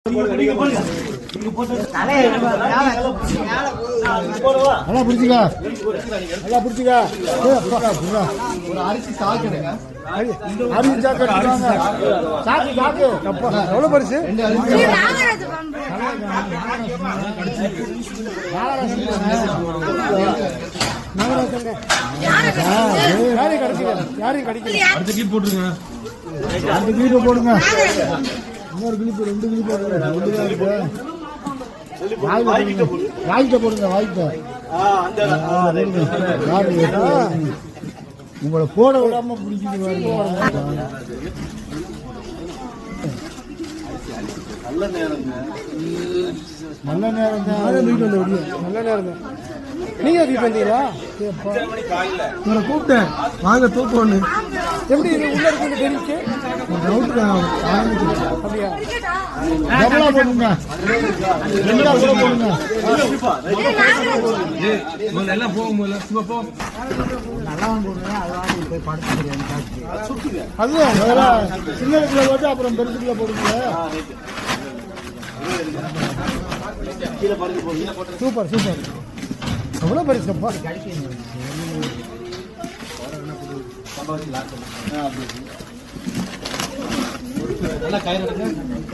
நல்லா பிடிச்சிக்கா நல்லா பிடிச்சிக்கா ஒரு அரிசி சாக்கு அரிசி சாக்கு சாக்கு சாக்கு எவ்வளவு பரிசு யாரையும் கிடைக்கல யாரையும் கிடைக்கல அடுத்த கீப் போட்டுருங்க அடுத்த கீப்பை போடுங்க இன்னொரு கிளிப்பு ரெண்டு கிளிப்பு வாய்க்க போடுங்க வாய்க்க உங்களை போட விடாம பிடிக்குது நல்ல நேரம் நல்ல நேரம் நல்ல நேரம் நீங்க வீட்டு வந்தீங்களா உங்களை கூப்பிட்டேன் வாங்க தூக்கு ஒண்ணு எப்படி இது உள்ள இருக்கு தெரிஞ்சு டவுட் அப்படியா டபுளா போடுங்க ரெண்டா கூட போடுங்க எல்லாம் போகும்போது போ நல்லா போடுங்க அதெல்லாம் போய் படுத்து அதுதான் வேற சின்ன வீட்டுல போட்டு அப்புறம் பெருசுக்குள்ள போடுங்க சூப்பர் சூப்பர் எவ்வளோ பரிசுப்பா நல்லா கயிறு